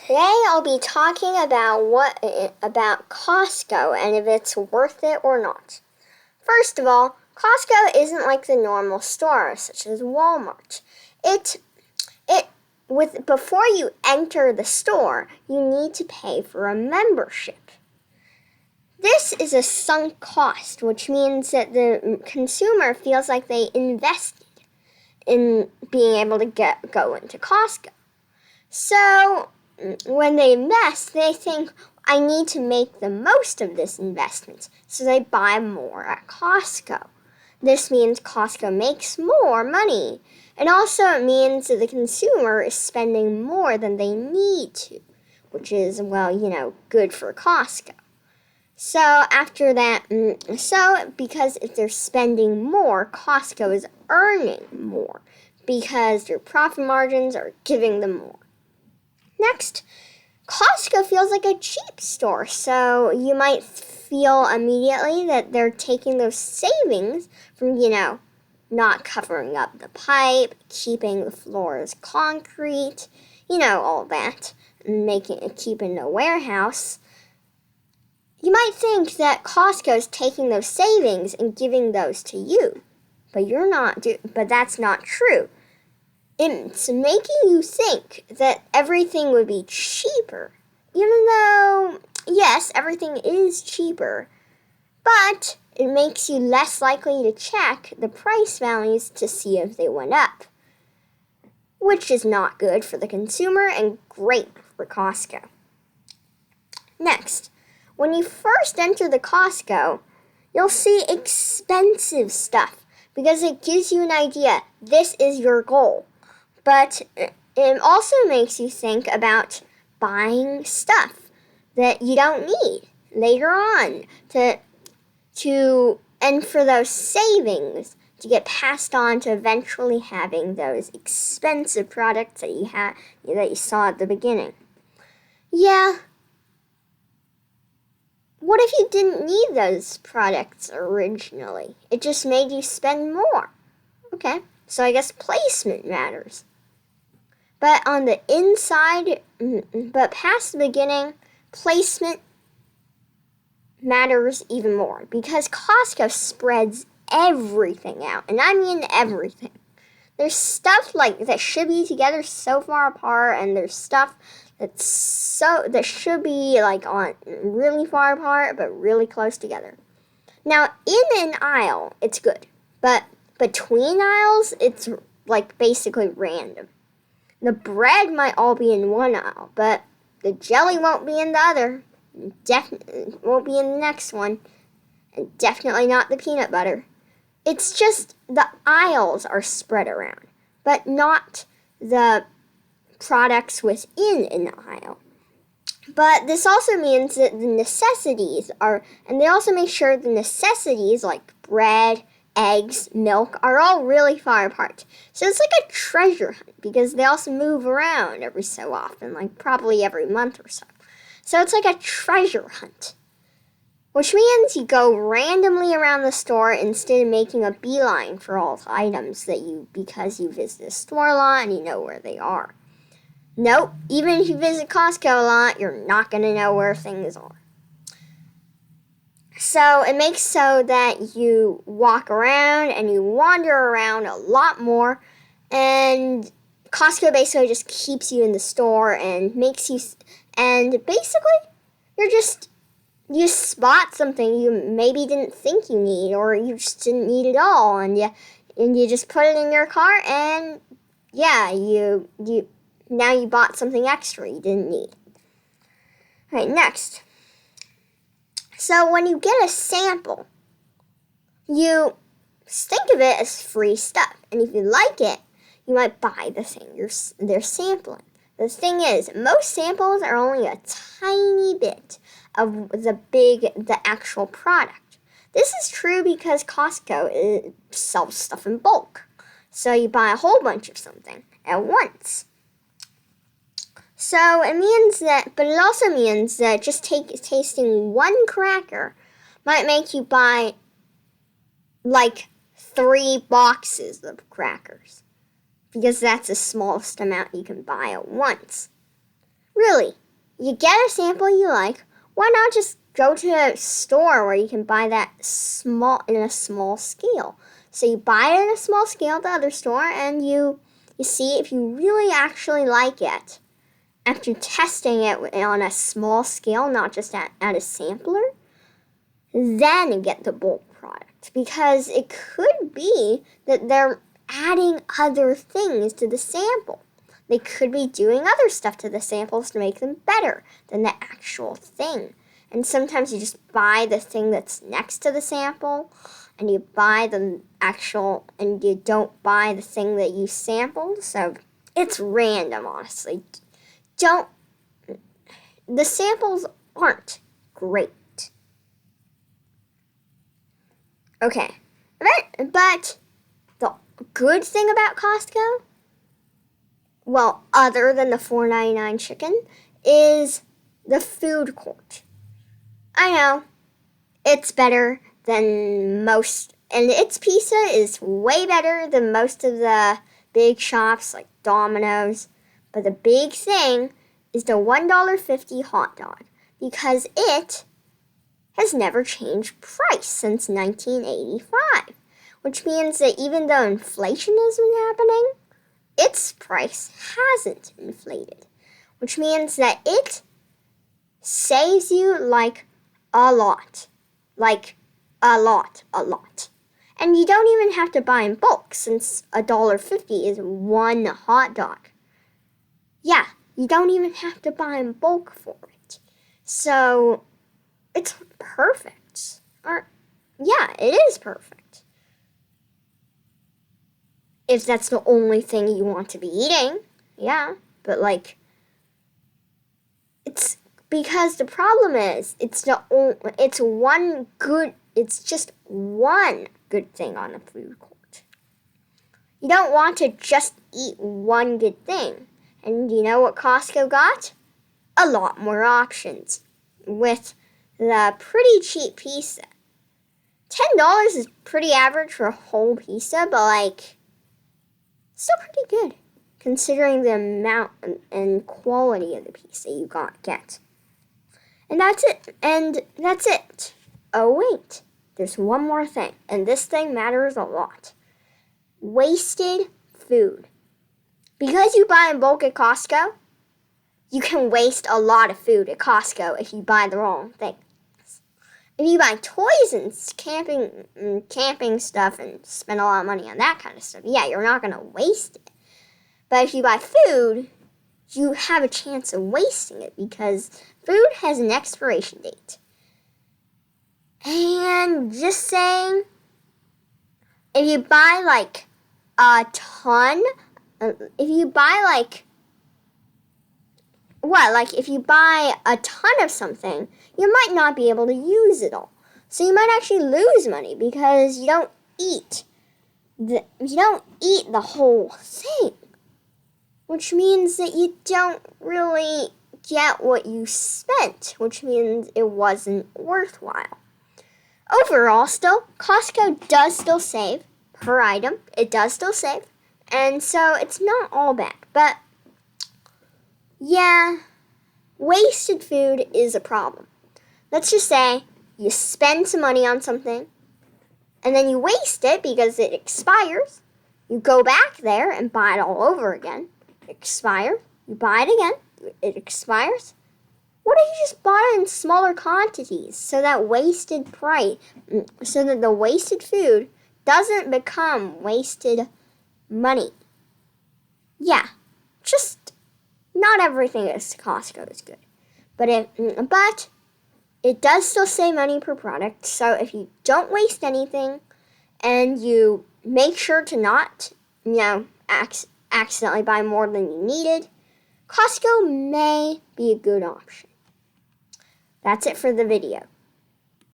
Today I'll be talking about Costco and if it's worth it or not. First of all, Costco isn't like the normal stores such as Walmart. Before you enter the store, you need to pay for a membership. This is a sunk cost, which means that the consumer feels like they invested in being able to go into Costco. So when they invest, they think, I need to make the most of this investment, so they buy more at Costco. This means Costco makes more money. And also it means that the consumer is spending more than they need to, which is, good for Costco. So after that, because if they're spending more, Costco is earning more because their profit margins are giving them more. Next, Costco feels like a cheap store, so you might feel immediately that they're taking those savings from, not covering up the pipe, keeping the floors concrete, all that, and keeping the warehouse. You might think that Costco's taking those savings and giving those to you, but that's not true. It's making you think that everything would be cheaper, even though, yes, everything is cheaper, but it makes you less likely to check the price values to see if they went up, which is not good for the consumer and great for Costco. Next, when you first enter the Costco, you'll see expensive stuff because it gives you an idea this is your goal. But it also makes you think about buying stuff that you don't need later on and for those savings to get passed on to eventually having those expensive products that you saw at the beginning. Yeah. What if you didn't need those products originally? It just made you spend more. Okay, so I guess placement matters. But on the inside, but past the beginning, placement matters even more because Costco spreads everything out, and I mean everything. There's stuff that should be together so far apart, and there's stuff that should be on really far apart but really close together. Now, in an aisle, it's good, but between aisles, it's basically random. The bread might all be in one aisle, but the jelly won't be in the other. Definitely won't be in the next one. And definitely not the peanut butter. It's just the aisles are spread around, but not the products within an aisle. But this also means that the necessities and they also make sure the necessities like bread, eggs, milk are all really far apart. So it's like a treasure hunt because they also move around every so often, probably every month or so. So it's like a treasure hunt, which means you go randomly around the store instead of making a beeline for all the items because you visit the store a lot and you know where they are. Nope, even if you visit Costco a lot, you're not going to know where things are. So it makes so that you walk around and you wander around a lot more, and Costco basically just keeps you in the store and basically you spot something you maybe didn't think you need, or you just didn't need it all, and you just put it in your cart, and now you bought something extra you didn't need. All right, next. So when you get a sample, you think of it as free stuff. And if you like it, you might buy the thing they're sampling. The thing is, most samples are only a tiny bit of the actual product. This is true because Costco sells stuff in bulk. So you buy a whole bunch of something at once. So but it also means that just tasting one cracker might make you buy 3 boxes of crackers, because that's the smallest amount you can buy at once. Really, you get a sample you like, why not just go to a store where you can buy that in a small scale? So you buy it in a small scale at the other store and you see if you really actually like it. After testing it on a small scale, not just at a sampler, then you get the bulk product. Because it could be that they're adding other things to the sample. They could be doing other stuff to the samples to make them better than the actual thing. And sometimes you just buy the thing that's next to the sample, and you buy the actual, and you don't buy the thing that you sampled. So it's random, honestly. The samples aren't great. Okay, but the good thing about Costco, well, other than the $4.99 chicken, is the food court. I know, it's better than most, and its pizza is way better than most of the big shops like Domino's. But the big thing is the $1.50 hot dog, because it has never changed price since 1985, which means that even though inflation has been happening, its price hasn't inflated, which means that it saves you like a lot. And you don't even have to buy in bulk, since $1.50 is one hot dog. Yeah, you don't even have to buy in bulk for it. So it's perfect. Yeah, it is perfect. If that's the only thing you want to be eating, yeah. But it's because the problem is it's just one good thing on the food court. You don't want to just eat one good thing. And you know what Costco got? A lot more options with the pretty cheap pizza. $10 is pretty average for a whole pizza, but still pretty good considering the amount and quality of the pizza you get. And that's it. Oh wait, there's one more thing, and this thing matters a lot. Wasted food. Because you buy in bulk at Costco, you can waste a lot of food at Costco if you buy the wrong things. If you buy toys and camping stuff and spend a lot of money on that kind of stuff, yeah, you're not going to waste it. But if you buy food, you have a chance of wasting it because food has an expiration date. And just saying, if you buy a ton, if you buy if you buy a ton of something, you might not be able to use it all. So you might actually lose money because you don't eat the whole thing, which means that you don't really get what you spent, which means it wasn't worthwhile. Overall, still, Costco does still save per item. It does still save. And so it's not all bad. But, yeah, wasted food is a problem. Let's just say you spend some money on something, and then you waste it because it expires. You go back there and buy it all over again. It expires. You buy it again. It expires. What if you just bought it in smaller quantities so that the wasted food doesn't become wasted money? Yeah, just not everything at Costco is good. But it does still save money per product. So if you don't waste anything and you make sure to not, accidentally buy more than you needed, Costco may be a good option. That's it for the video.